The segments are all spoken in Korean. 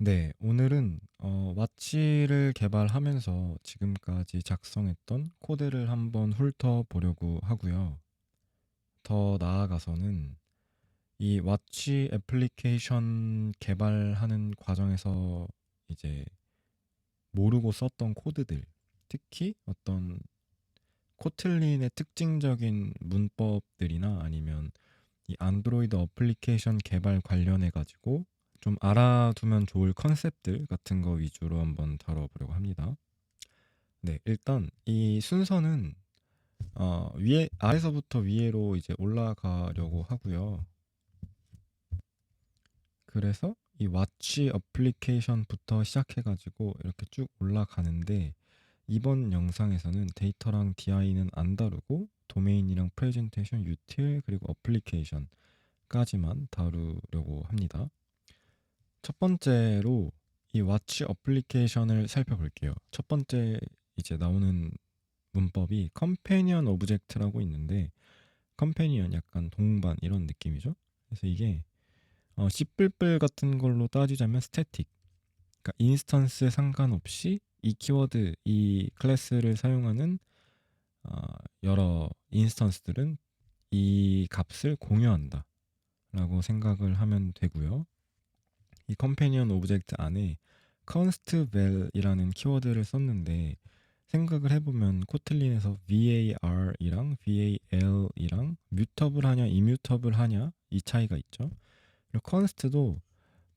네, 오늘은 왓치를 개발하면서 지금까지 작성했던 코드를 한번 훑어보려고 하고요. 더 나아가서는 이 왓치 애플리케이션 개발하는 과정에서 이제 모르고 썼던 코드들, 특히 어떤 코틀린의 특징적인 문법들이나 아니면 이 안드로이드 어플리케이션 개발 관련해 가지고 좀 알아두면 좋을 컨셉들 같은 거 위주로 한번 다뤄보려고 합니다. 네, 일단 이 순서는 위에 아래서부터 위로 이제 올라가려고 하고요. 그래서 이 왓치 어플리케이션부터 시작해가지고 이렇게 쭉 올라가는데 이번 영상에서는 데이터랑 DI는 안 다루고 도메인이랑 프레젠테이션, 유틸 그리고 어플리케이션까지만 다루려고 합니다. 첫 번째로 이 왓치 어플리케이션을 살펴볼게요. 첫 번째 이제 나오는 문법이 컴패니언 오브젝트라고 있는데 컴패니언 약간 동반 이런 느낌이죠. 그래서 이게 C++ 같은 걸로 따지자면 스태틱, 그러니까 인스턴스에 상관없이 이 키워드, 이 클래스를 사용하는 여러 인스턴스들은 이 값을 공유한다 라고 생각을 하면 되고요. 이 컴패니언 오브젝트 안에 const val이라는 키워드를 썼는데 생각을 해보면 코틀린에서 var이랑 val이랑 뮤터블 하냐 이뮤터블 하냐 이 차이가 있죠. 그리고 const도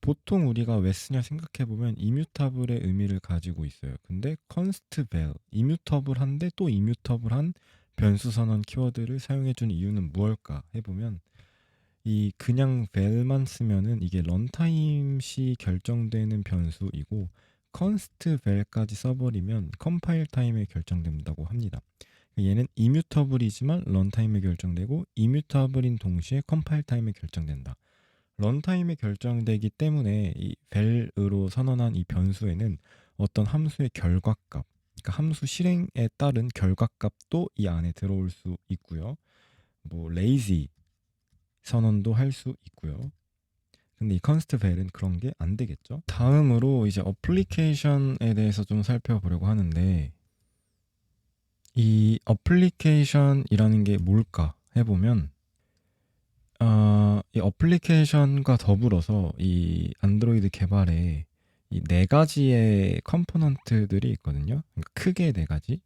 보통 우리가 왜 쓰냐 생각해보면 이뮤터블의 의미를 가지고 있어요. 근데 const val 이뮤터블한데 또 이뮤터블한 변수 선언 키워드를 사용해준 이유는 무엇일까 해보면 이 그냥 val만 쓰면은 이게 런타임 시 결정되는 변수이고 const val까지 써버리면 컴파일 타임에 결정된다고 합니다. 얘는 이뮤터블이지만 런타임에 결정되고 이뮤터블인 동시에 컴파일 타임에 결정된다. 런타임에 결정되기 때문에 이 val으로 선언한 이 변수에는 어떤 함수의 결과값, 그러니까 함수 실행에 따른 결과값도 이 안에 들어올 수 있고요. 뭐 lazy 선언도 할 수 있고요. 근데 이 컨스트 벨은 그런 게 안 되겠죠. 다음으로 이제 어플리케이션에 대해서 좀 살펴보려고 하는데 이 어플리케이션이라는 게 뭘까 해보면 이 어플리케이션과 더불어서 이 안드로이드 개발에 이 네 가지의 컴포넌트들이 있거든요. 그러니까 크게 네 가지.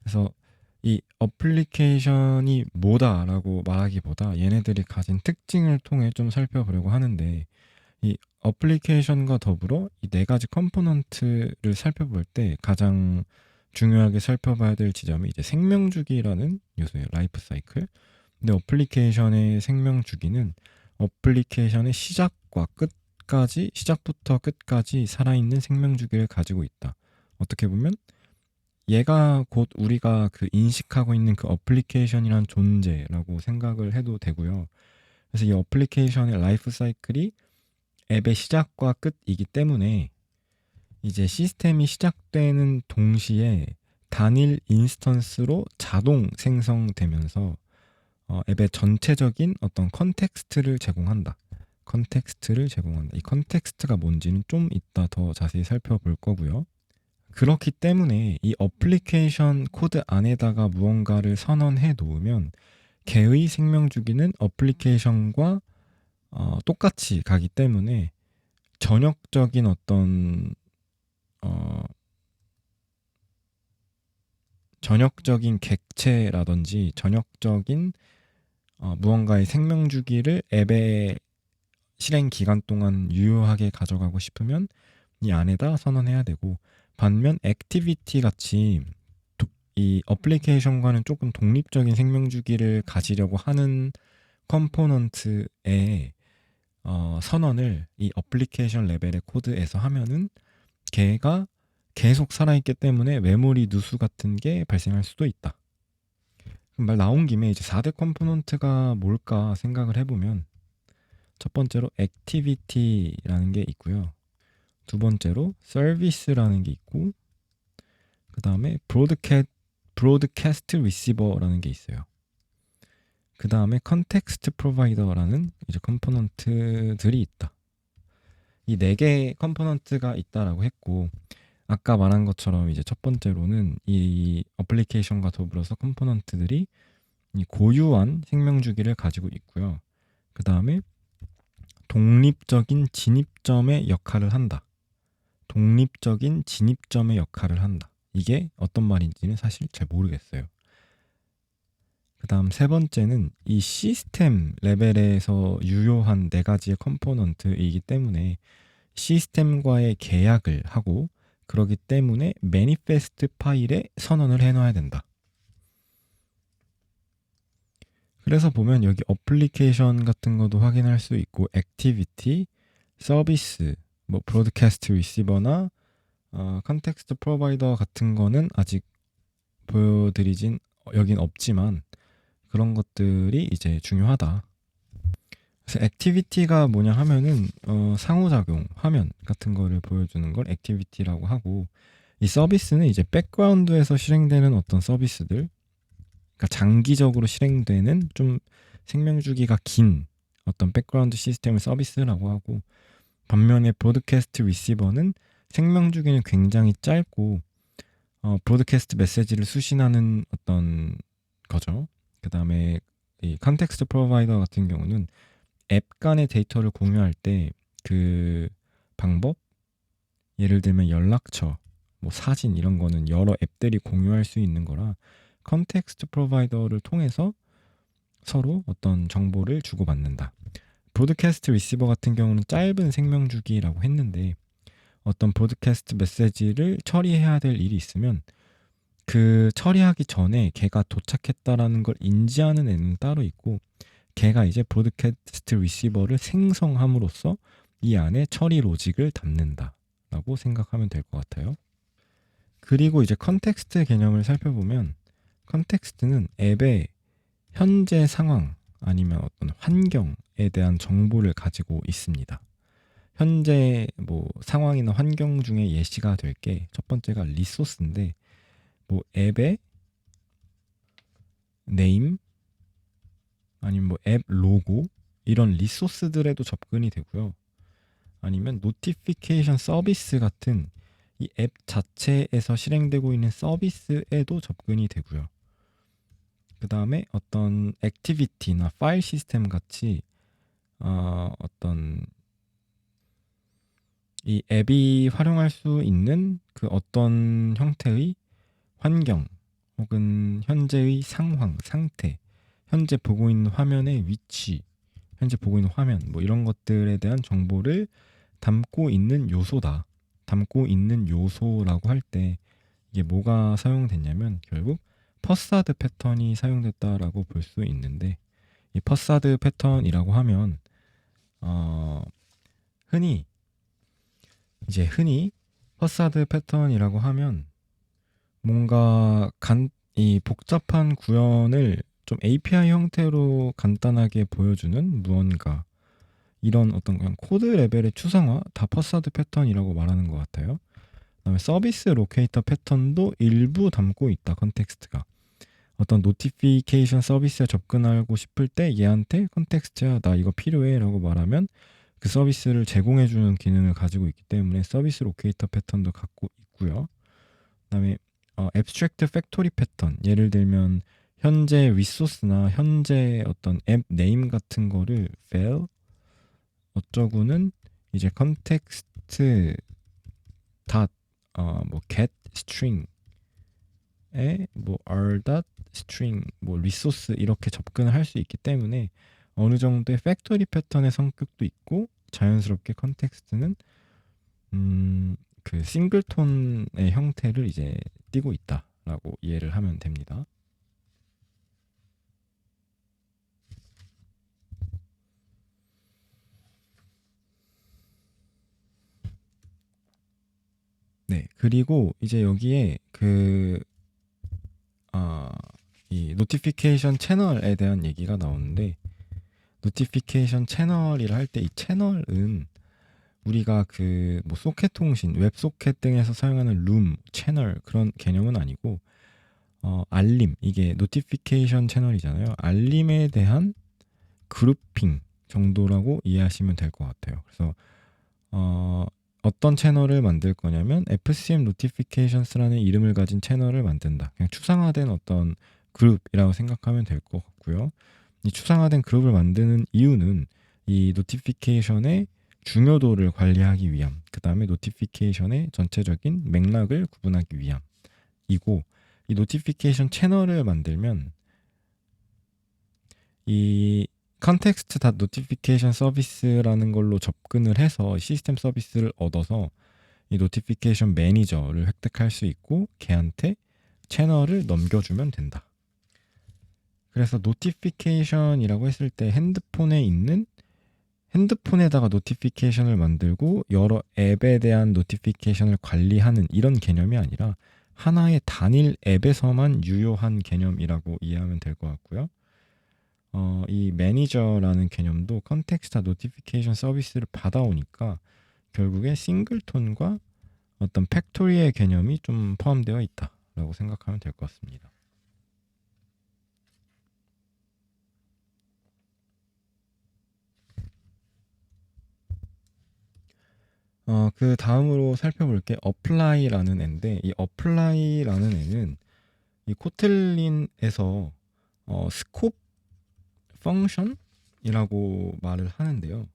그래서 이 어플리케이션이 뭐다라고 말하기보다 얘네들이 가진 특징을 통해 좀 살펴보려고 하는데 이 어플리케이션과 더불어 이 네 가지 컴포넌트를 살펴볼 때 가장 중요하게 살펴봐야 될 지점이 이제 생명주기라는 요소예요. 라이프 사이클. 근데 어플리케이션의 생명주기는 어플리케이션의 시작과 끝까지 시작부터 끝까지 살아있는 생명주기를 가지고 있다. 어떻게 보면 얘가 곧 우리가 그 인식하고 있는 그 어플리케이션이란 존재라고 생각을 해도 되고요. 그래서 이 어플리케이션의 라이프 사이클이 앱의 시작과 끝이기 때문에 이제 시스템이 시작되는 동시에 단일 인스턴스로 자동 생성되면서 앱의 전체적인 어떤 컨텍스트를 제공한다. 컨텍스트를 제공한다. 이 컨텍스트가 뭔지는 좀 이따 더 자세히 살펴볼 거고요. 그렇기 때문에 이 어플리케이션 코드 안에다가 무언가를 선언해 놓으면 걔의 생명 주기는 어플리케이션과 똑같이 가기 때문에 전역적인 어떤 어, 전역적인 객체라든지 전역적인 무언가의 생명 주기를 앱의 실행 기간 동안 유효하게 가져가고 싶으면 이 안에다 선언해야 되고 반면 액티비티 같이 이 어플리케이션과는 조금 독립적인 생명 주기를 가지려고 하는 컴포넌트의 선언을 이 어플리케이션 레벨의 코드에서 하면은 걔가 계속 살아있기 때문에 메모리 누수 같은 게 발생할 수도 있다. 그럼 말 나온 김에 이제 4대 컴포넌트가 뭘까 생각을 해보면 첫 번째로 액티비티라는 게 있고요. 두 번째로 서비스라는 게 있고 그 다음에 브로드캐스트 리시버라는 게 있어요. 그 다음에 컨텍스트 프로바이더라는 이제 컴포넌트들이 있다. 이 4개의 컴포넌트가 있다라고 했고, 아까 말한 것처럼 이제 첫 번째로는 이 어플리케이션과 더불어서 컴포넌트들이 이 고유한 생명 주기를 가지고 있고요. 그 다음에 독립적인 진입점의 역할을 한다. 독립적인 진입점의 역할을 한다. 이게 어떤 말인지는 사실 잘 모르겠어요. 그 다음 세 번째는 이 시스템 레벨에서 유효한 4가지의 컴포넌트이기 때문에 시스템과의 계약을 하고, 그러기 때문에 매니페스트 파일에 선언을 해놔야 된다. 그래서 보면 여기 어플리케이션 같은 것도 확인할 수 있고, 액티비티, 서비스, 뭐 브로드캐스트 리시버나 컨텍스트 프로바이더 같은 거는 아직 보여드리진 여긴 없지만, 그런 것들이 이제 중요하다. 그래서 액티비티가 뭐냐 하면은 상호작용 화면 같은 거를 보여주는 걸 액티비티라고 하고, 이 서비스는 이제 백그라운드에서 실행되는 어떤 서비스들, 그러니까 장기적으로 실행되는 좀 생명주기가 긴 어떤 백그라운드 시스템을 서비스라고 하고, 반면에 브로드캐스트 리시버는 생명주기는 굉장히 짧고 브로드캐스트 메시지를 수신하는 어떤 거죠. 그 다음에 이 컨텍스트 프로바이더 같은 경우는 앱 간의 데이터를 공유할 때 그 방법, 예를 들면 연락처, 뭐 사진 이런 거는 여러 앱들이 공유할 수 있는 거라 컨텍스트 프로바이더를 통해서 서로 어떤 정보를 주고받는다. 브로드캐스트 리시버 같은 경우는 짧은 생명 주기라고 했는데, 어떤 브로드캐스트 메시지를 처리해야 될 일이 있으면 그 처리하기 전에 걔가 도착했다라는 걸 인지하는 애는 따로 있고, 걔가 이제 브로드캐스트 리시버를 생성함으로써 이 안에 처리 로직을 담는다라고 생각하면 될 것 같아요. 그리고 이제 컨텍스트 개념을 살펴보면, 컨텍스트는 앱의 현재 상황 아니면 어떤 환경에 대한 정보를 가지고 있습니다. 현재 뭐 상황이나 환경 중에 예시가 될 게 첫 번째가 리소스인데, 뭐 앱의 네임 아니면 뭐 앱 로고 이런 리소스들에도 접근이 되고요. 아니면 노티피케이션 서비스 같은 이 앱 자체에서 실행되고 있는 서비스에도 접근이 되고요. 그 다음에 어떤 액티비티나 파일 시스템 같이 어떤 이 앱이 활용할 수 있는 그 어떤 형태의 환경 혹은 현재의 상황, 상태, 현재 보고 있는 화면의 위치, 현재 보고 있는 화면 뭐 이런 것들에 대한 정보를 담고 있는 요소다. 담고 있는 요소라고 할 때 이게 뭐가 사용됐냐면 결국 퍼사드 패턴이 사용됐다라고 볼 수 있는데, 이 퍼사드 패턴이라고 하면 흔히 퍼사드 패턴이라고 하면 뭔가 이 복잡한 구현을 좀 API 형태로 간단하게 보여주는 무언가, 이런 어떤 그냥 코드 레벨의 추상화, 다 퍼사드 패턴이라고 말하는 것 같아요. 그다음에 서비스 로케이터 패턴도 일부 담고 있다. 컨텍스트가 어떤 노티피케이션 서비스에 접근하고 싶을 때 얘한테 컨텍스트야 나 이거 필요해 라고 말하면 그 서비스를 제공해주는 기능을 가지고 있기 때문에 서비스 로케이터 패턴도 갖고 있고요. 그다음에 앱스트랙트 팩토리 패턴, 예를 들면 현재 리소스나 현재 어떤 앱 네임 같은 거를 fail 어쩌고는 이제 컨텍스트 뭐 get string에 뭐 r string 뭐 리소스 이렇게 접근을 할 수 있기 때문에 어느 정도의 팩토리 패턴의 성격도 있고, 자연스럽게 컨텍스트는 그 싱글톤의 형태를 이제 띄고 있다라고 이해를 하면 됩니다. 네, 그리고 이제 여기에 이 노티피케이션 채널에 대한 얘기가 나오는데, 노티피케이션 채널이라 할 때 이 채널은 우리가 그 뭐 소켓 통신, 웹소켓 등에서 사용하는 룸, 채널 그런 개념은 아니고 알림, 이게 노티피케이션 채널이잖아요. 알림에 대한 그룹핑 정도라고 이해하시면 될 것 같아요. 그래서 어떤 채널을 만들 거냐면 FCM Notifications라는 이름을 가진 채널을 만든다. 그냥 추상화된 어떤 그룹이라고 생각하면 될 것 같고요. 이 추상화된 그룹을 만드는 이유는 이 노티피케이션의 중요도를 관리하기 위함, 그 다음에 노티피케이션의 전체적인 맥락을 구분하기 위함이고, 이 노티피케이션 채널을 만들면 이 컨텍스트 닷 노티피케이션 서비스라는 걸로 접근을 해서 시스템 서비스를 얻어서 이 노티피케이션 매니저를 획득할 수 있고 걔한테 채널을 넘겨주면 된다. 그래서 노티피케이션이라고 했을 때 핸드폰에다가 노티피케이션을 만들고 여러 앱에 대한 노티피케이션을 관리하는 이런 개념이 아니라 하나의 단일 앱에서만 유효한 개념이라고 이해하면 될 것 같고요. 이 매니저라는 개념도 컨텍스트 노티피케이션 서비스를 받아오니까 결국에 싱글톤과 어떤 팩토리의 개념이 좀 포함되어 있다라고 생각하면 될 것 같습니다. 그 다음으로 살펴볼 게 apply라는 애인데, 이 apply라는 애는 이 코틀린에서 스코프 펑션이라고 말을 하는데요.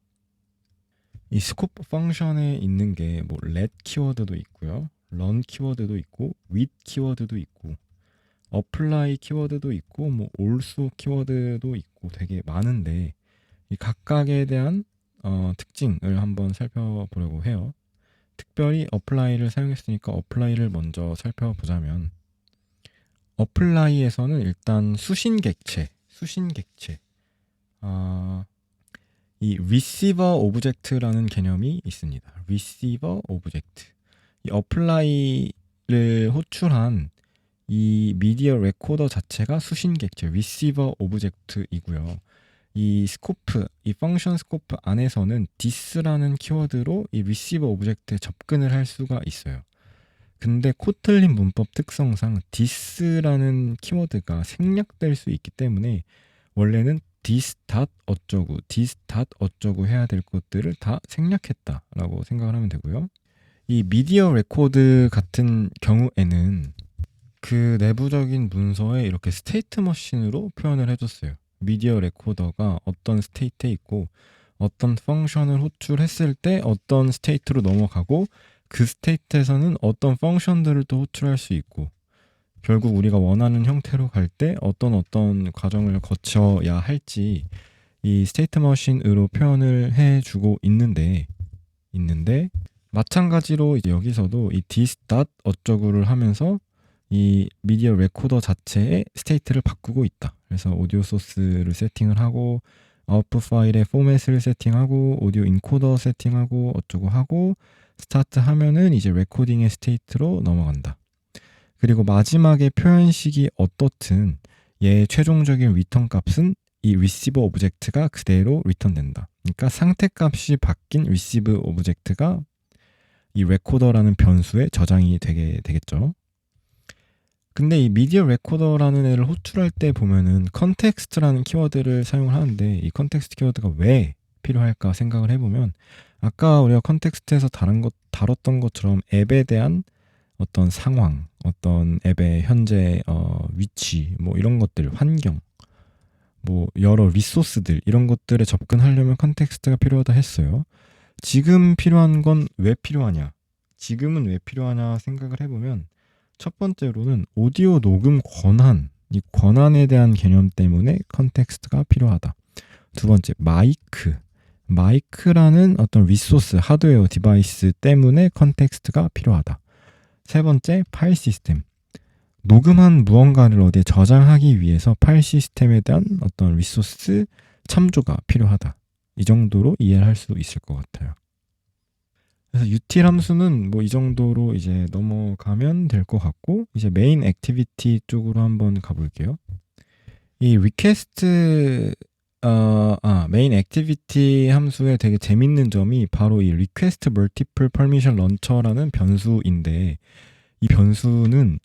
이 스코프 펑션에 있는 게 뭐 let 키워드도 있고요, run 키워드도 있고, with 키워드도 있고, apply 키워드도 있고, 뭐 also 키워드도 있고 되게 많은데 이 각각에 대한 특징을 한번 살펴보려고 해요. 특별히 apply를 사용했으니까 apply를 먼저 살펴보자면, apply에서는 일단 수신객체 이 receiver object라는 개념이 있습니다. receiver object. 이 apply를 호출한 이 미디어 레코더 자체가 수신객체 receiver object이고요. 이 스코프, 이 펑션 스코프 안에서는 this라는 키워드로 이 receiver object에 접근을 할 수가 있어요. 근데 코틀린 문법 특성상 this라는 키워드가 생략될 수 있기 때문에 원래는 this dot 어쩌고, this dot 어쩌고 해야 될 것들을 다 생략했다라고 생각을 하면 되고요. 이 미디어 레코드 같은 경우에는 그 내부적인 문서에 이렇게 스테이트 머신으로 표현을 해줬어요. 미디어 레코더가 어떤 스테이트에 있고 어떤 펑션을 호출했을 때 어떤 스테이트로 넘어가고 그 스테이트에서는 어떤 펑션들을 또 호출할 수 있고 결국 우리가 원하는 형태로 갈 때 어떤 과정을 거쳐야 할지 이 스테이트 머신으로 표현을 해주고 있는데 마찬가지로 이제 여기서도 이 this dot 어쩌구를 하면서 이 미디어 레코더 자체의 스테이트를 바꾸고 있다. 그래서 오디오 소스를 세팅을 하고 아웃풋 파일의 포맷을 세팅하고 오디오 인코더 세팅하고 어쩌고 하고 스타트 하면은 이제 레코딩의 스테이트로 넘어간다. 그리고 마지막에 표현식이 어떻든 얘의 최종적인 리턴 값은 이 receive 오브젝트가 그대로 리턴된다. 그러니까 상태 값이 바뀐 receive 오브젝트가 이 레코더라는 변수에 저장이 되겠죠. 근데 이 미디어 레코더라는 애를 호출할 때 보면은 컨텍스트라는 키워드를 사용을 하는데 이 컨텍스트 키워드가 왜 필요할까 생각을 해보면 아까 우리가 컨텍스트에서 다뤘던 것처럼 앱에 대한 어떤 상황, 어떤 앱의 현재 위치, 뭐 이런 것들, 환경, 뭐 여러 리소스들 이런 것들에 접근하려면 컨텍스트가 필요하다 했어요. 지금 필요한 건 왜 필요하냐? 지금은 왜 필요하냐 생각을 해보면 첫 번째로는 오디오 녹음 권한, 이 권한에 대한 개념 때문에 컨텍스트가 필요하다. 두 번째, 마이크라는 어떤 리소스, 하드웨어 디바이스 때문에 컨텍스트가 필요하다. 세 번째, 파일 시스템. 녹음한 무언가를 어디에 저장하기 위해서 파일 시스템에 대한 어떤 리소스 참조가 필요하다. 이 정도로 이해를 할 수 있을 것 같아요. 그래서 util 함수는 뭐 이 정도로 이제 넘어가면 될 것 같고 이제 메인 액티비티 쪽으로 한번 가볼게요. 이 request 메인 액티비티 함수의 되게 재밌는 점이 바로 이 request multiple permission launcher라는 변수인데 이 변수는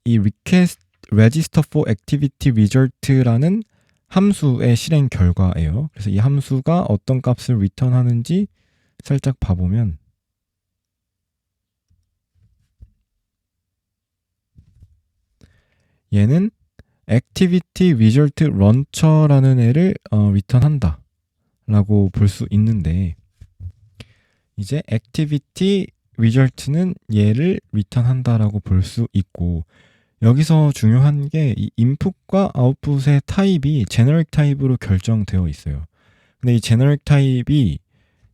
이 request register for activity result라는 함수의 실행 결과예요. 그래서 이 함수가 어떤 값을 return하는지 살짝 봐보면 얘는 activity result launcher라는 애를 return한다 라고 볼 수 있는데, 이제 activity result는 얘를 return한다 라고 볼 수 있고, 여기서 중요한 게 이 인풋과 아웃풋의 타입이 제너릭 타입으로 결정되어 있어요. 근데 이 제너릭 타입이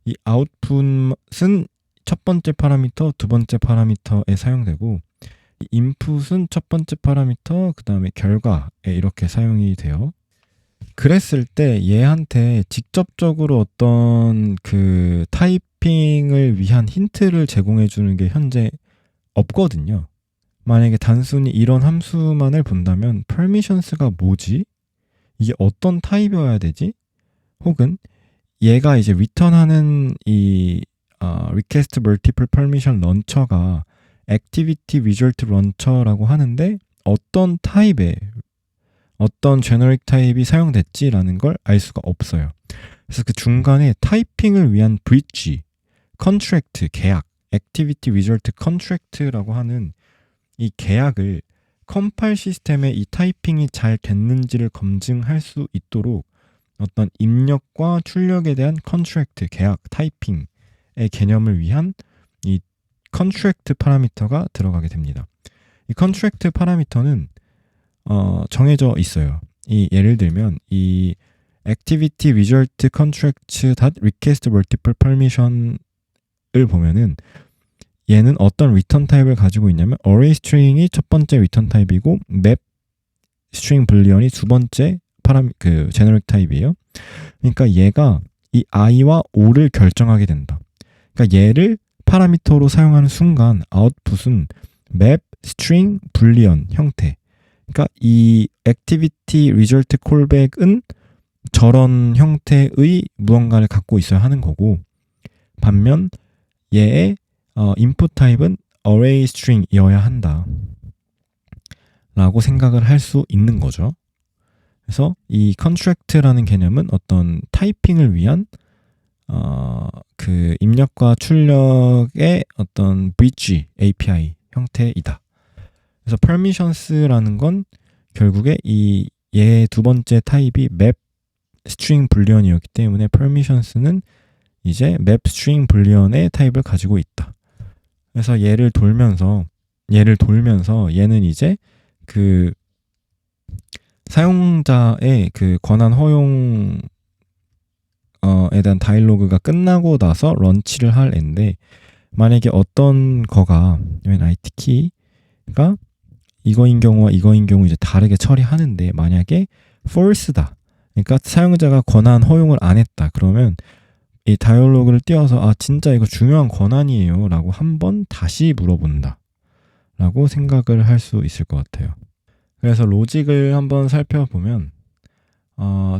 이 아웃풋은 첫 번째 파라미터, 두 번째 파라미터에 사용되고, 이 인풋은 첫 번째 파라미터, 그 다음에 결과에 이렇게 사용이 돼요. 그랬을 때 얘한테 직접적으로 어떤 그 타이핑을 위한 힌트를 제공해 주는 게 현재 없거든요. 만약에 단순히 이런 함수만을 본다면 permissions가 뭐지? 이게 어떤 타입이어야 되지? 혹은 얘가 이제 return하는 이 request multiple permission launcher가 activity result launcher라고 하는데 어떤 타입의 어떤 generic 타입이 사용됐지라는 걸 알 수가 없어요. 그래서 그 중간에 타이핑을 위한 bridge, contract, 계약, activity result contract라고 하는 이 계약을 컴파일 시스템에 이 타이핑이 잘 됐는지를 검증할 수 있도록 어떤 입력과 출력에 대한 contract, 계약, 타이핑의 개념을 위한 이 contract 파라미터가 들어가게 됩니다. 이 contract 파라미터는 정해져 있어요. 이 예를 들면 이 activity result contract request multiple permission을 보면은 얘는 어떤 return 타입을 가지고 있냐면 array string이 첫 번째 return 타입이고 map string boolean이 두 번째 그 generic 타입이에요. 그러니까 얘가 이 i와 o를 결정하게 된다. 그러니까 얘를 파라미터로 사용하는 순간 아웃풋은 map string boolean 형태. 그러니까 이 activity result callback은 저런 형태의 무언가를 갖고 있어야 하는 거고, 반면 얘의 input 타입은 array string이어야 한다 라고 생각을 할 수 있는 거죠. 그래서 이 contract라는 개념은 어떤 타이핑을 위한 그 입력과 출력의 어떤 bridge API 형태이다. 그래서 permissions라는 건 결국에 이 얘 두 번째 타입이 map string boolean이었기 때문에 permissions는 이제 map string boolean의 타입을 가지고 있다. 그래서 얘를 돌면서 얘는 이제 그 사용자의 그 권한 허용에 대한 다이로그가 끝나고 나서 런치를 할 앤데, 만약에 어떤 거가 IT 키가 이거인 경우와 이거인 경우 이제 다르게 처리하는데, 만약에 false다, 그러니까 사용자가 권한 허용을 안 했다, 그러면 이 다이얼로그를 띄워서 진짜 이거 중요한 권한이에요 라고 한번 다시 물어본다 라고 생각을 할 수 있을 것 같아요. 그래서 로직을 한번 살펴보면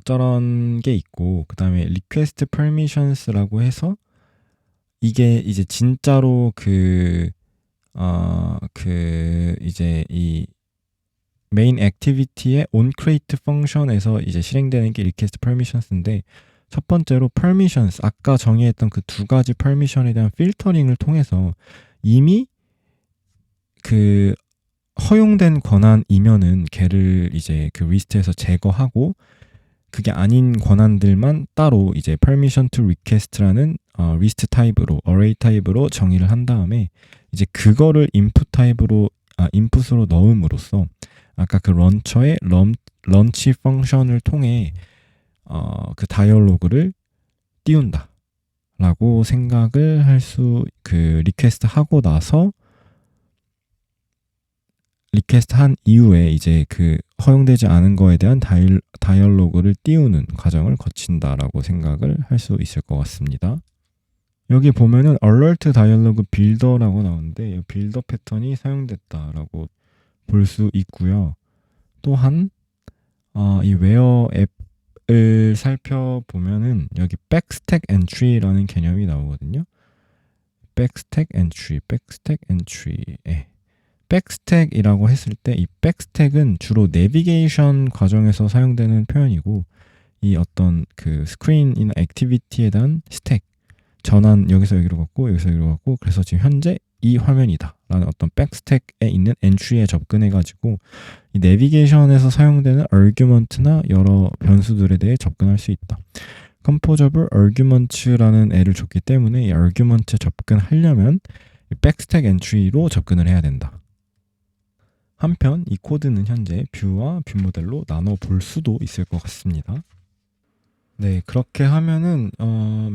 저런 게 있고, 그 다음에 request permissions라고 해서 이게 이제 진짜로 이제 이 main activity의 onCreate function에서 이제 실행되는 게 request permissions인데, 첫 번째로 permissions, 아까 정의했던 그 두 가지 permission에 대한 필터링을 통해서 이미 그 허용된 권한이면은 걔를 이제 그 리스트에서 제거하고, 그게 아닌 권한들만 따로 이제 permission to request라는 리스트 타입으로, array 타입으로 정의를 한 다음에 이제 그거를 input 타입으로 인풋으로 넣음으로써 아까 그 런처의 런치 펑션을 통해 그 다이얼로그를 띄운다 라고 생각을 할 수, 그 리퀘스트 하고 나서 리퀘스트 한 이후에 이제 그 허용되지 않은 거에 대한 다이얼로그를 띄우는 과정을 거친다라고 생각을 할 수 있을 것 같습니다. 여기 보면은 alert dialog builder라고 나오는데, 이 빌더 패턴이 사용됐다라고 볼 수 있고요. 또한 이 웨어 앱을 살펴보면은 여기 backstack entry라는 개념이 나오거든요. backstack entry. 백스택이라고 했을 때 이 백스택은 주로 내비게이션 과정에서 사용되는 표현이고, 이 어떤 그 스크린이나 액티비티에 대한 스택 전환 여기서 여기로 갔고 여기서 여기로 갔고 그래서 지금 현재 이 화면이다 라는 어떤 백스택에 있는 엔트리에 접근해 가지고 이 내비게이션에서 사용되는 argument나 여러 변수들에 대해 접근할 수 있다. composable arguments라는 애를 줬기 때문에 이 argument에 접근하려면 이 백스택 엔트리로 접근을 해야 된다. 한편 이 코드는 현재 뷰와 뷰 모델로 나눠 볼 수도 있을 것 같습니다. 네, 그렇게 하면은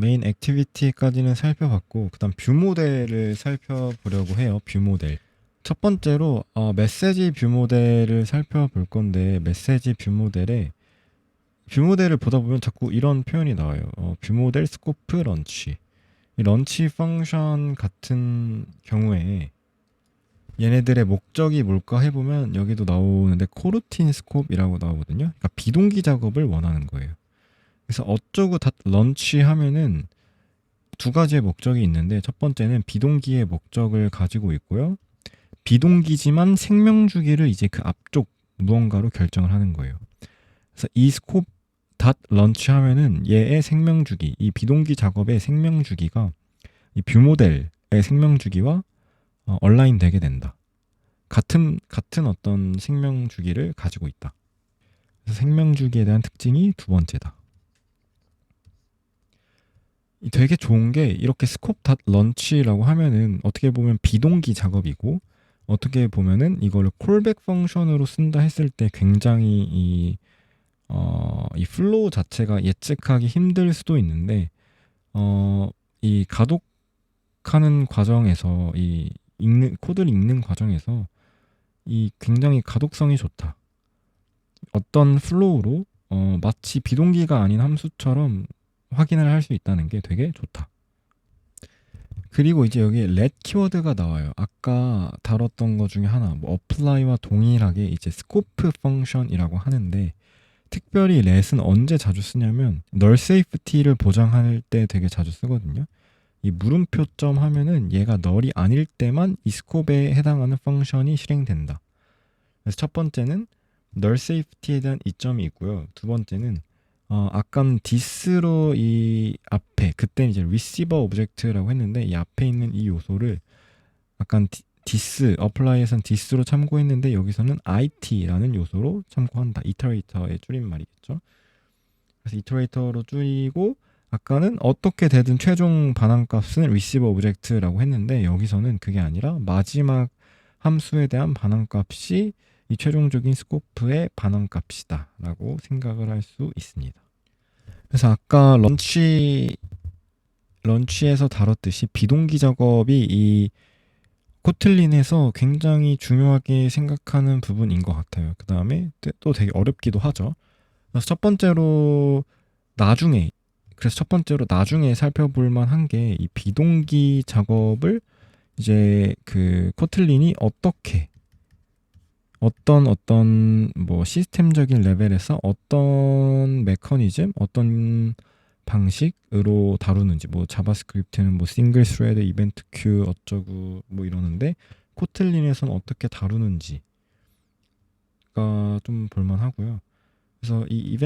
메인 액티비티까지는 살펴봤고 그다음 뷰 모델을 살펴보려고 해요. 뷰 모델. 첫 번째로 메시지 뷰 모델을 살펴볼 건데 메시지 뷰 모델에 뷰 모델을 보다 보면 자꾸 이런 표현이 나와요. 뷰 모델 스코프 런치. 이 런치 펑션 같은 경우에 얘네들의 목적이 뭘까 해보면 여기도 나오는데 코루틴 스콥이라고 나오거든요. 그러니까 비동기 작업을 원하는 거예요. 그래서 어쩌고 다 런치 하면은 두 가지의 목적이 있는데 첫 번째는 비동기의 목적을 가지고 있고요. 비동기지만 생명 주기를 이제 그 앞쪽 무언가로 결정을 하는 거예요. 그래서 이 스콥 닷 런치 하면은 얘의 생명 주기, 이 비동기 작업의 생명 주기가 이 뷰 모델의 생명 주기와 얼라인 되게 된다. 같은 어떤 생명 주기를 가지고 있다. 그래서 생명 주기에 대한 특징이 두 번째다. 되게 좋은 게 이렇게 스콥 닷 런치라고 하면은 어떻게 보면 비동기 작업이고 어떻게 보면은 이거를 콜백 펑션으로 쓴다 했을 때 굉장히 이 플로우 자체가 예측하기 힘들 수도 있는데 이 가독하는 과정에서 이 코드를 읽는 과정에서 이 굉장히 가독성이 좋다. 어떤 플로우로 마치 비동기가 아닌 함수처럼 확인을 할 수 있다는 게 되게 좋다. 그리고 이제 여기 let 키워드가 나와요. 아까 다뤘던 것 중에 하나, 뭐 apply와 동일하게 이제 scope 펑션이라고 하는데 특별히 let은 언제 자주 쓰냐면 null safety를 보장할 때 되게 자주 쓰거든요. 이 물음표점 하면은 얘가 null이 아닐 때만 이 scope에 해당하는 펑션이 실행된다. 그래서 첫 번째는 null safety에 대한 이점이 있고요. 두 번째는 아까는 this로 이 앞에 그때는 이제 receiver object라고 했는데 이 앞에 있는 이 요소를 약간 this apply에서는 this로 참고했는데 여기서는 it라는 요소로 참고한다. iterator의 줄임말이겠죠. 그래서 iterator로 줄이고 아까는 어떻게 되든 최종 반환값은 receiver object라고 했는데 여기서는 그게 아니라 마지막 함수에 대한 반환값이 이 최종적인 스코프의 반환값이다 라고 생각을 할 수 있습니다. 그래서 아까 런치에서 다뤘듯이 비동기 작업이 이 코틀린에서 굉장히 중요하게 생각하는 부분인 것 같아요. 그 다음에 또 되게 어렵기도 하죠. 그래서 첫 번째로 나중에 살펴볼 만한 게 이 비동기 작업을 이제 그 코틀린이 어떤 뭐 시스템적인 레벨에서 어떤 메커니즘, 어떤 방식으로 다루는지, 뭐 자바스크립트는 뭐 싱글 스레드 이벤트 큐 어쩌고 뭐 이러는데 코틀린에서는 어떻게 다루는지가 좀 볼만하고요. 그래서 이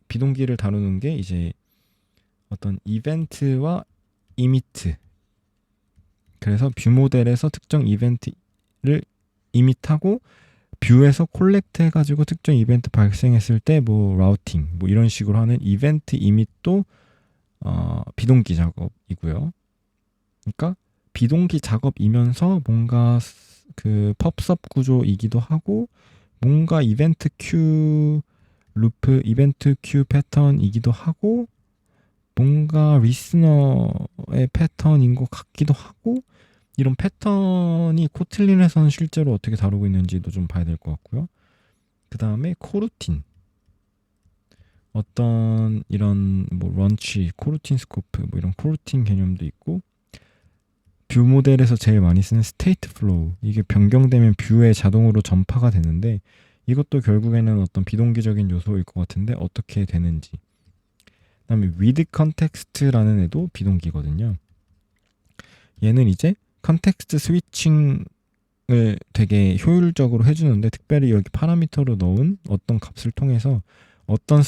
비동기를 다루는 게 이제 어떤 이벤트와 이미트, 그래서 뷰 모델에서 특정 이벤트를 이밋하고 뷰에서 콜렉트 해가지고 특정 이벤트 발생했을 때 뭐 라우팅 뭐 이런 식으로 하는 이벤트 이밋도 비동기 작업이고요. 그러니까 비동기 작업이면서 뭔가 그 펍섭 구조이기도 하고 뭔가 이벤트 큐 루프, 이벤트 큐 패턴이기도 하고 뭔가 리스너의 패턴인 것 같기도 하고 이런 패턴이 코틀린에서는 실제로 어떻게 다루고 있는지도 좀 봐야 될 것 같고요. 그 다음에 코루틴, 어떤 이런 뭐 런치, 코루틴 스코프 뭐 이런 코루틴 개념도 있고 뷰 모델에서 제일 많이 쓰는 스테이트 플로우, 이게 변경되면 뷰에 자동으로 전파가 되는데 이것도 결국에는 어떤 비동기적인 요소일 것 같은데 어떻게 되는지. 그 다음에 with context라는 애도 비동기거든요. 얘는 이제 컨텍스트 스위칭을 되게 효율적으로 해주는데 특별히 여기 파라미터로 넣은 어떤 값을 통해서 어떤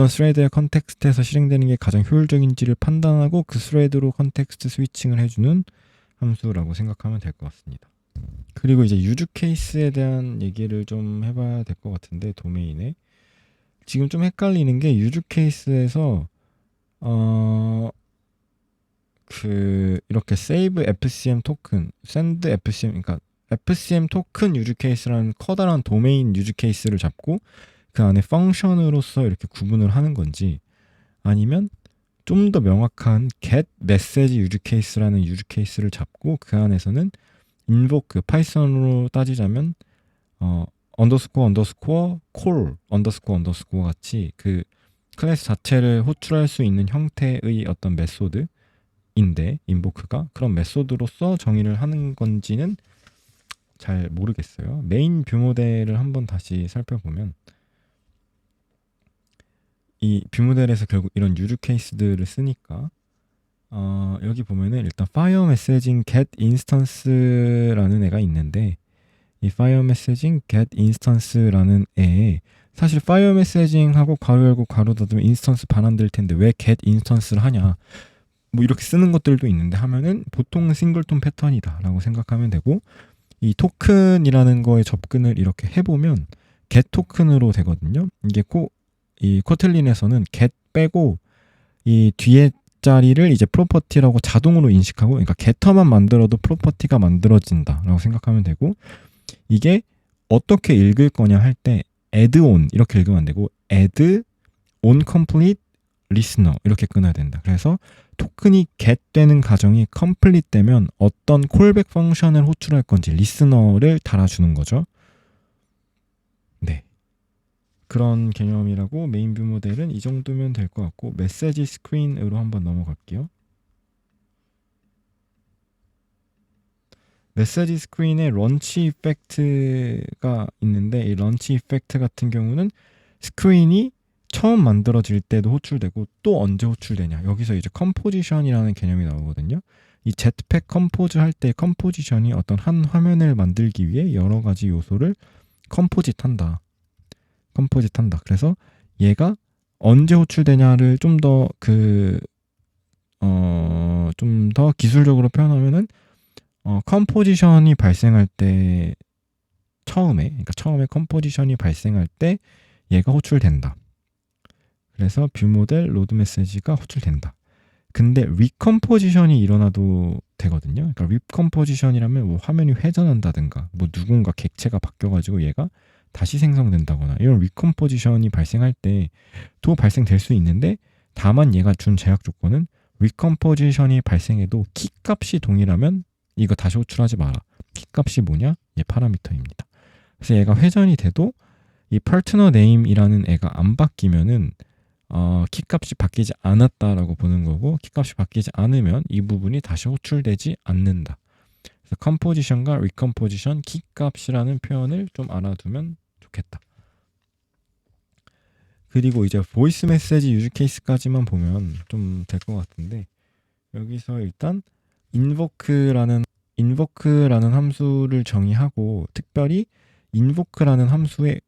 스레드의 컨텍스트에서 실행되는 게 가장 효율적인지를 판단하고 그 스레드로 컨텍스트 스위칭을 해주는 함수라고 생각하면 될 것 같습니다. 그리고 이제 유즈 케이스에 대한 얘기를 좀 해봐야 될 것 같은데, 도메인에 지금 좀 헷갈리는 게 유즈 케이스에서 이렇게 save fcm 토큰, send fcm, 그러니까 fcm 토큰 유즈 케이스라는 커다란 도메인 유즈 케이스를 잡고 그 안에 펑션으로서 이렇게 구분을 하는 건지, 아니면 좀 더 명확한 get message 유즈 케이스라는 유즈 케이스를 잡고 그 안에서는 invoke, 파이썬으로 따지자면 underscore call underscore 같이 그 클래스 자체를 호출할 수 있는 형태의 어떤 메소드인데, invoke가 그런 메소드로서 정의를 하는 건지는 잘 모르겠어요. 메인 뷰 모델을 한번 다시 살펴보면 이 뷰 모델에서 결국 이런 유즈 케이스들을 쓰니까 여기 보면은 일단 fire messaging get instance라는 애가 있는데, 이 fire messaging get instance라는 애에 사실 fire messaging하고 괄호 열고 괄호 닫으면 인스턴스 반환될 텐데 왜 get instance를 하냐, 뭐 이렇게 쓰는 것들도 있는데 하면은 보통은 싱글톤 패턴이다 라고 생각하면 되고, 이 토큰이라는 거에 접근을 이렇게 해보면 get 토큰으로 되거든요. 이게 이 코틀린에서는 get 빼고 이 뒤에 자리를 이제 프로퍼티라고 자동으로 인식하고, 그러니까 get터만 만들어도 프로퍼티가 만들어진다 라고 생각하면 되고, 이게 어떻게 읽을 거냐 할 때 add on 이렇게 읽으면 안 되고 add on complete listener 이렇게 끊어야 된다. 그래서 토큰이 get 되는 과정이 complete 되면 어떤 콜백 펑션을 호출할 건지 리스너를 달아주는 거죠. 네, 그런 개념이라고 메인 뷰 모델은 이 정도면 될 것 같고, 메시지 스크린으로 한번 넘어갈게요. 메시지 스크린에 런치 이펙트가 있는데, 이 런치 이펙트 같은 경우는 스크린이 처음 만들어질 때도 호출되고 또 언제 호출되냐, 여기서 이제 컴포지션이라는 개념이 나오거든요. 이 jetpack 컴포즈 할 때 컴포지션이 어떤 한 화면을 만들기 위해 여러 가지 요소를 컴포짓한다. 그래서 얘가 언제 호출되냐를 좀 더 좀 더 기술적으로 표현하면은 컴포지션이 발생할 때 처음에 컴포지션이 발생할 때 얘가 호출된다. 그래서 뷰 모델 로드 메시지가 호출된다. 근데 리컴포지션이 일어나도 되거든요. 그러니까 리컴포지션이라면 뭐 화면이 회전한다든가 뭐 누군가 객체가 바뀌어가지고 얘가 다시 생성된다거나 이런 리컴포지션이 발생할 때도 발생될 수 있는데, 다만 얘가 준 제약 조건은 리컴포지션이 발생해도 키 값이 동일하면 이거 다시 호출하지 마라. 키 값이 뭐냐? 얘 파라미터입니다. 그래서 얘가 회전이 돼도 이 파트너 네임이라는 애가 안 바뀌면은 키 값이 바뀌지 않았다라고 보는 거고, 키 값이 바뀌지 않으면 이 부분이 다시 호출되지 않는다. 그래서 컴포지션과 리컴포지션 키 값이라는 표현을 좀 알아두면 좋겠다. 그리고 이제 보이스 메시지 유즈 케이스까지만 보면 좀 될 것 같은데, 여기서 일단 invoke라는 함수를 정의하고, 특별히 invoke라는 함수를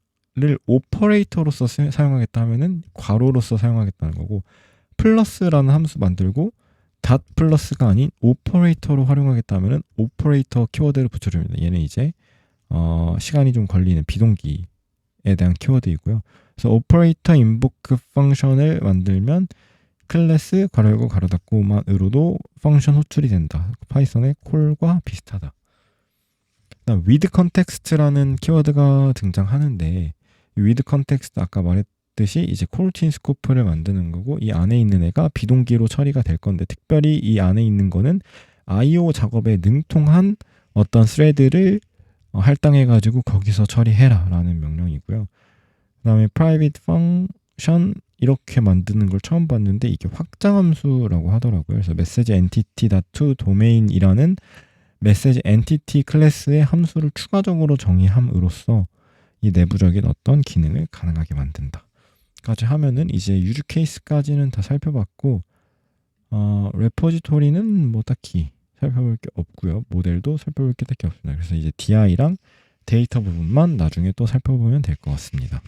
오퍼레이터로서 사용하겠다 하면은 괄호로서 사용하겠다는 거고, 플러스라는 함수 만들고 닷 플러스가 아닌 오퍼레이터로 활용하겠다 하면은 오퍼레이터 키워드를 붙여줍니다. 얘는 이제 시간이 좀 걸리는 비동기에 대한 키워드이고요. 그래서 오퍼레이터 인보크 펑션을 만들면 클래스 괄호 열고 괄호 닫고만으로도 펑션 호출이 된다. 파이썬의 콜과 비슷하다. 그다음 with context라는 키워드가 등장하는데, with context 아까 말했듯이 이제 코루틴 스코프를 만드는 거고, 이 안에 있는 애가 비동기로 처리가 될 건데, 특별히 이 안에 있는 거는 I/O 작업에 능통한 어떤 스레드를 할당해가지고 거기서 처리해라 라는 명령이고요. 그 다음에 private function 이렇게 만드는 걸 처음 봤는데 이게 확장함수라고 하더라고요. 그래서 message entity.toDomain이라는 message entity 클래스의 함수를 추가적으로 정의함으로써 이 내부적인 어떤 기능을 가능하게 만든다 까지 하면은 이제 유즈 케이스까지는 다 살펴봤고, 레포지토리는 뭐 딱히 살펴볼 게 없고요. 모델도 살펴볼 게 딱히 없습니다. 그래서 이제 DI랑 데이터 부분만 나중에 또 살펴보면 될 것 같습니다.